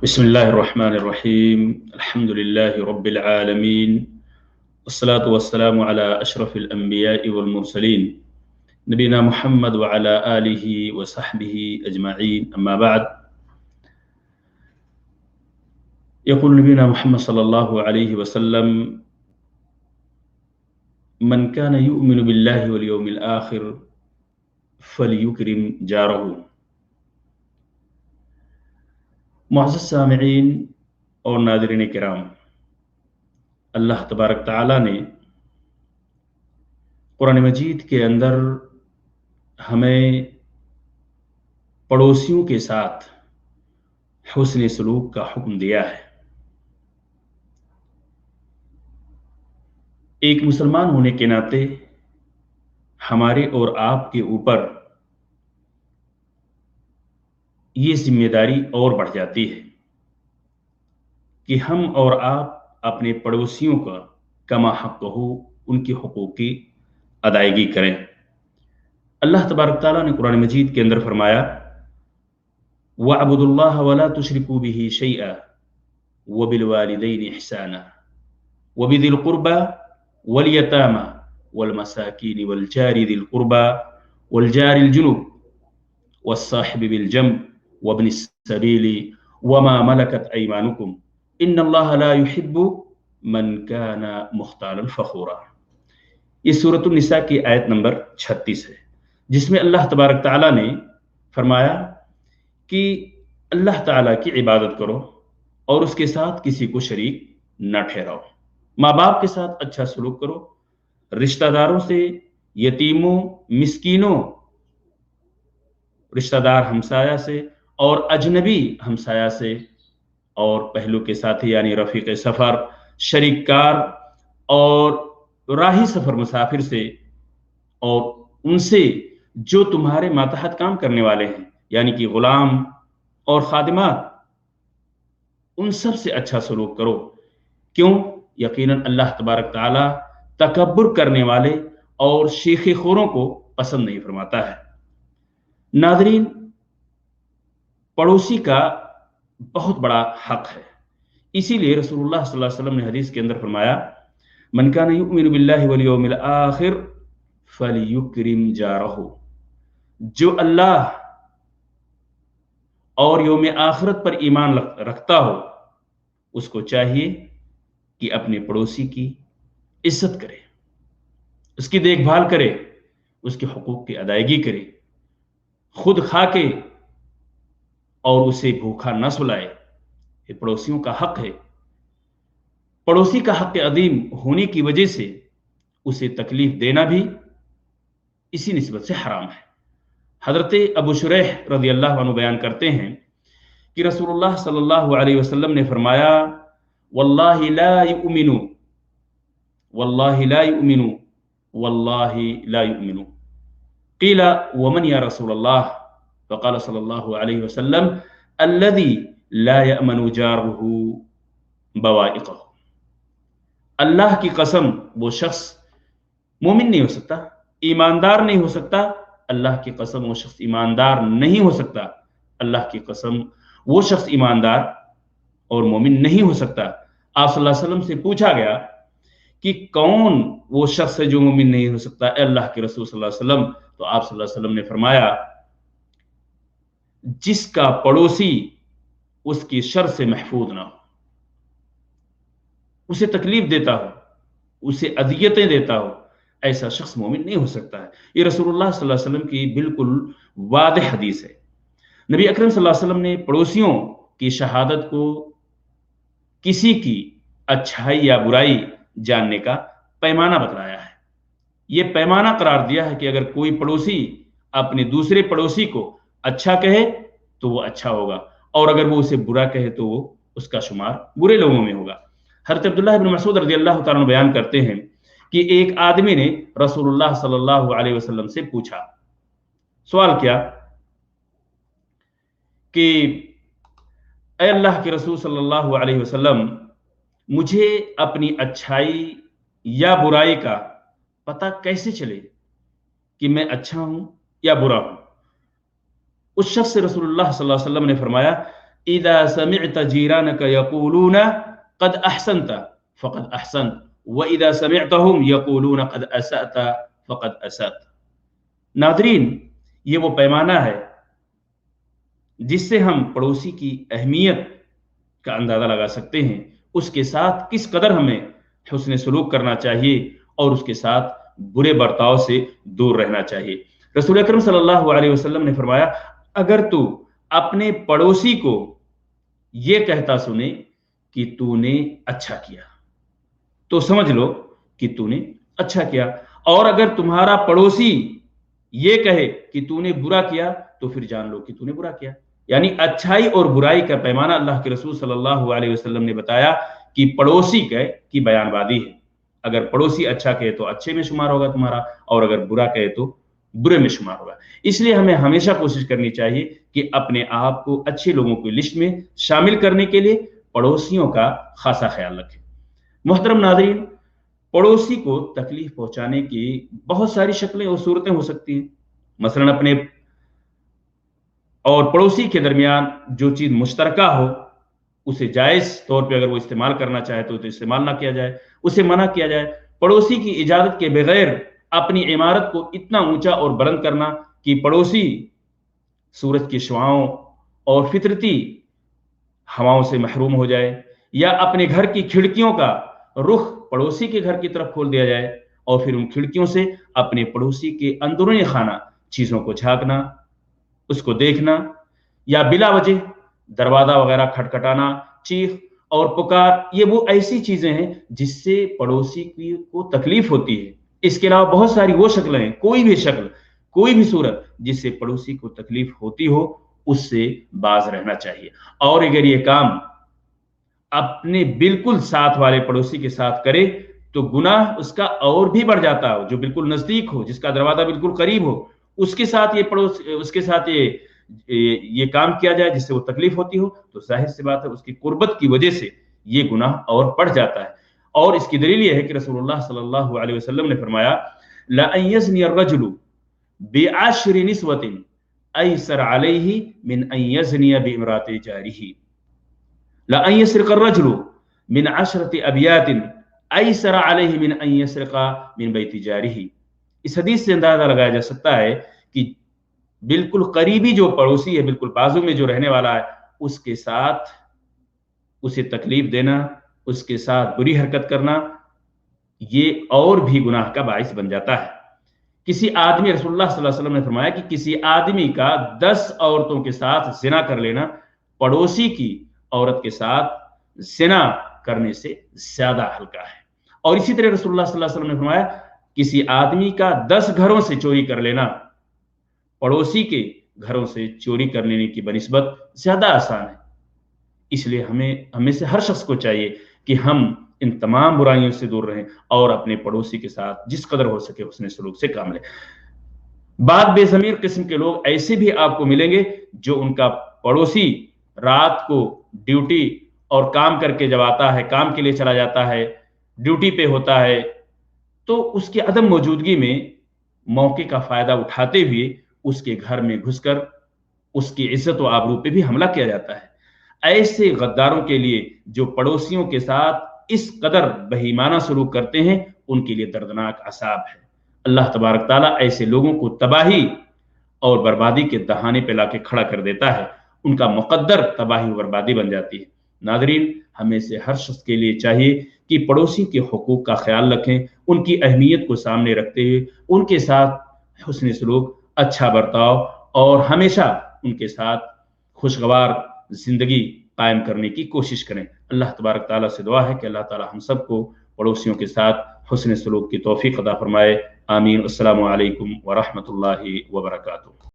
بسم الله الرحمن الرحيم. الحمد لله رب العالمين، والصلاة والسلام على أشرف الأنبياء والمرسلين نبينا محمد وعلى آله وصحبه أجمعين. أما بعد، يقول نبينا محمد صلى الله عليه وسلم: من كان يؤمن بالله واليوم الآخر فليكرم جاره. معزز سامعین اور ناظرین کرام، اللہ تبارک تعالیٰ نے قرآن مجید کے اندر ہمیں پڑوسیوں کے ساتھ حسن سلوک کا حکم دیا ہے۔ ایک مسلمان ہونے کے ناطے ہمارے اور آپ کے اوپر یہ ذمہ داری اور بڑھ جاتی ہے کہ ہم اور آپ اپنے پڑوسیوں کا کما حق ہو ان کے حقوق کی ادائیگی کریں۔ اللہ تبارک تعالیٰ نے قرآن مجید کے اندر فرمایا: وَاعْبُدُوا اللَّهَ وَلَا تُشْرِكُوا بِهِ شَيْئًا وَبِالْوَالِدَيْنِ إِحْسَانًا وَبِذِي الْقُرْبَى وَالْيَتَامَى وَالْمَسَاكِينِ وَالْجَارِ ذِي الْقُرْبَى وَالْجَارِ الْجُنُبِ وَالصَّاحِبِ بِالْجَنبِ وَابْنِ السَّبِيلِ وَمَا مَلَكَتْ أَيْمَانُكُمْ إِنَّ اللَّهَ لَا يُحِبُّ مَنْ كَانَ مُخْتَالًا فَخُورًا۔ یہ سورۃ النساء کی آیت نمبر 36 ہے، جس میں اللہ تبارک تعالیٰ نے فرمایا کہ اللہ تعالیٰ کی عبادت کرو اور اس کے ساتھ کسی کو شریک نہ ٹھہراؤ، ماں باپ کے ساتھ اچھا سلوک کرو، رشتہ داروں سے، یتیموں، مسکینوں، رشتہ دار ہمسایہ سے اور اجنبی ہمسایہ سے، اور پہلو کے ساتھی یعنی رفیق سفر، شریک کار اور راہی سفر مسافر سے، اور ان سے جو تمہارے ماتحت کام کرنے والے ہیں یعنی کہ غلام اور خادمات، ان سب سے اچھا سلوک کرو۔ کیوں؟ یقیناً اللہ تبارک تعالیٰ تکبر کرنے والے اور شیخی خوروں کو پسند نہیں فرماتا ہے۔ ناظرین، پڑوسی کا بہت بڑا حق ہے، اسی لیے رسول اللہ صلی اللہ علیہ وسلم نے حدیث کے اندر فرمایا: من کان یؤمن باللہ والیوم الآخر فلیکرم جارہ۔ جو اللہ اور یوم آخرت پر ایمان رکھتا ہو، اس کو چاہیے کہ اپنے پڑوسی کی عزت کرے، اس کی دیکھ بھال کرے، اس کے حقوق کی ادائیگی کرے، خود کھا کے اور اسے بھوکا نہ سلائے۔ یہ پڑوسیوں کا حق ہے۔ پڑوسی کا حق عظیم ہونے کی وجہ سے اسے تکلیف دینا بھی اسی نسبت سے حرام ہے۔ حضرت ابو شریح رضی اللہ عنہ بیان کرتے ہیں کہ رسول اللہ صلی اللہ علیہ وسلم نے فرمایا: واللہ لا یؤمن، واللہ لا یؤمن، واللہ لا یؤمن۔ قیل ومن یا رسول اللہ؟ فقال صلی اللہ علیہ وسلم: الذی لا یأمن جارہ بوائقہ۔ اللہ کی قسم، وہ شخص مومن نہیں ہو سکتا، ایماندار نہیں ہو سکتا۔ اللہ کی قسم، وہ شخص ایماندار نہیں ہو سکتا۔ اللہ کی قسم، وہ شخص ایماندار اور مومن نہیں ہو سکتا۔ آپ صلی اللہ علیہ وسلم سے پوچھا گیا کہ کون وہ شخص ہے جو مومن نہیں ہو سکتا اے اللہ کے رسول صلی اللہ علیہ وسلم؟ تو آپ صلی اللہ علیہ وسلم نے فرمایا: جس کا پڑوسی اس کی شر سے محفوظ نہ ہو، اسے تکلیف دیتا ہو، اسے اذیتیں دیتا ہو، ایسا شخص مومن نہیں ہو سکتا ہے۔ یہ رسول اللہ صلی اللہ علیہ وسلم کی بالکل واضح حدیث ہے۔ نبی اکرم صلی اللہ علیہ وسلم نے پڑوسیوں کی شہادت کو کسی کی اچھائی یا برائی جاننے کا پیمانہ بتلایا ہے۔ یہ پیمانہ قرار دیا ہے کہ اگر کوئی پڑوسی اپنے دوسرے پڑوسی کو اچھا کہے تو وہ اچھا ہوگا، اور اگر وہ اسے برا کہے تو وہ اس کا شمار برے لوگوں میں ہوگا۔ حضرت عبداللہ بن مسعود رضی اللہ تعالیٰ عنہ بیان کرتے ہیں کہ ایک آدمی نے رسول اللہ صلی اللہ علیہ وسلم سے پوچھا، سوال کیا کہ اے اللہ کے رسول صلی اللہ علیہ وسلم، مجھے اپنی اچھائی یا برائی کا پتہ کیسے چلے کہ میں اچھا ہوں یا برا ہوں؟ اس شخص سے رسول اللہ صلی اللہ علیہ وسلم نے فرمایا: इदा समिअत जीरानक यक़ूलून क़द अहसनत फ़क़द अहसनत व इदा समिअतहुम यक़ूलून क़द असअत फ़क़द असअत। नाज़रीन, ये वो पैमाना है जिससे हम पड़ोसी की अहमियत का अंदाज़ा लगा सकते हैं, उसके साथ किस कदर हमें हुस्न सलूक करना चाहिए और उसके साथ बुरे बर्ताव से दूर रहना चाहिए। रसूल अकरम सल्लल्लाहु अलैहि वसल्लम ने फरमाया, अगर तू अपने पड़ोसी को ये कहता सुने कि तूने अच्छा किया, तो समझ लो कि तूने अच्छा किया, और अगर तुम्हारा पड़ोसी ये कहे कि तूने बुरा किया, तो फिर जान लो कि तूने बुरा किया। यानी अच्छाई और बुराई का पैमाना अल्लाह के रसूल सल्लल्लाहु अलैहि वसल्लम ने बताया कि पड़ोसी की बयानबाजी है। अगर पड़ोसी अच्छा कहे तो अच्छे में शुमार होगा तुम्हारा, और अगर बुरा कहे तो बुरे में शुमार होगा। इसलिए हमें हमेशा कोशिश करनी चाहिए कि अपने आप को अच्छे लोगों की लिस्ट में शामिल करने के लिए पड़ोसियों का खासा ख्याल रखें। मोहतरम नाज़रीन, पड़ोसी को तकलीफ पहुंचाने की बहुत सारी शक्लें और सूरतें हो सकती हैं। मसलन अपने और पड़ोसी के दरमियान जो चीज मुश्तरका हो, उसे जायज तौर पे अगर वो इस्तेमाल करना चाहे तो इस्तेमाल ना किया जाए, उसे मना किया जाए। पड़ोसी की इजाजत के बगैर अपनी इमारत को इतना ऊंचा और बुलंद करना कि पड़ोसी सूरज की शुआओं और फितरती हवाओं से महरूम हो जाए, या अपने घर की खिड़कियों का रुख पड़ोसी के घर की तरफ खोल दिया जाए और फिर उन खिड़कियों से अपने पड़ोसी के अंदरूनी खाना चीजों को झांकना, उसको देखना, या बिला वजह दरवाजा वगैरह खटखटाना, चीख और पुकार, ये वो ऐसी चीजें हैं जिससे पड़ोसी को तकलीफ होती है। इसके अलावा बहुत सारी वो शक्लें हैं, कोई भी शक्ल, कोई भी सूरत जिससे पड़ोसी को तकलीफ होती हो, उससे बाज रहना चाहिए। और अगर ये काम अपने बिल्कुल साथ वाले पड़ोसी के साथ करे तो गुनाह उसका और भी बढ़ जाता हो। जो बिल्कुल नजदीक हो, जिसका दरवाजा बिल्कुल करीब हो, उसके साथ ये काम किया जाए जिससे वो तकलीफ होती हो, तो जाहिर सी बात है उसकी कुर्बत की वजह से ये गुनाह और बढ़ जाता है। और इसकी दलील ये है कि रसूलुल्लाह सल्लल्लाहु अलैहि वसल्लम ने फरमाया, ला अन यज़नी अर्रजुलु बिअश्रि निस्वतिन अयसर अलैहि मिन अन यज़नी बिइम्राति जारिही, ला अन यस्रिक़ अर्रजुलु मिन अशरति अबियातिन अयसर अलैहि मिन अन यस्रिक़ मिन बैति जारिही। इस हदीस से अंदाजा लगाया जा सकता है कि बिल्कुल करीबी जो पड़ोसी है, बिल्कुल बाजू में जो रहने वाला है, उसके साथ उसे तकलीफ देना, उसके साथ बुरी हरकत करना, ये और भी गुनाह का बाइस बन जाता है। किसी आदमी, रसूलुल्लाह सल्लल्लाहु अलैहि वसल्लम ने फरमाया कि किसी आदमी का 10 औरतों के साथ ज़िना कर लेना पड़ोसी की औरत के साथ ज़िना करने से ज्यादा हल्का है। और इसी तरह रसूलुल्लाह सल्लल्लाहु अलैहि वसल्लम ने फरमाया किसी आदमी का 10 घरों से चोरी कर लेना पड़ोसी के घरों से चोरी कर लेने की बनिस्बत ज्यादा आसान है। इसलिए हमें से हर शख्स को चाहिए कि हम इन तमाम बुराइयों से दूर रहें और अपने पड़ोसी के साथ जिस कदर हो सके हुस्न सलूक से काम लें। बाद बेज़मीर किस्म के लोग ऐसे भी आपको मिलेंगे जो उनका पड़ोसी रात को ड्यूटी और काम करके जब आता है, काम के लिए चला जाता है, ड्यूटी पे होता है, तो उसकी अदम मौजूदगी में मौके का फायदा उठाते हुए उसके घर में घुसकर उसकी इज्जत व आबरू पे भी हमला किया जाता है। ऐसे गद्दारों के लिए जो पड़ोसियों के साथ इस कदर बहीमाना सलूक करते हैं, उनके लिए दर्दनाक असाब है। अल्लाह तबारक ताला ऐसे लोगों को तबाही और बर्बादी के दहाने पे लाके खड़ा कर देता है, उनका मुकद्दर तबाही और बर्बादी बन जाती है। नाज़रीन, हमें से हर शख्स के लिए चाहिए कि पड़ोसी के हुकूक का ख्याल रखें, उनकी अहमियत को सामने रखते हुए उनके साथ हुस्न सलूक, अच्छा बर्ताव और हमेशा उनके साथ खुशगवार जिंदगी कायम करने की कोशिश करें। अल्लाह तबारक ताला से दुआ है कि अल्लाह ताला हम सबको पड़ोसियों के साथ हुस्न सलूक की तौफीक अता फरमाए। आमीन। अस्सलामु अलैकुम व रहमतुल्लाहि व बरकातुहू।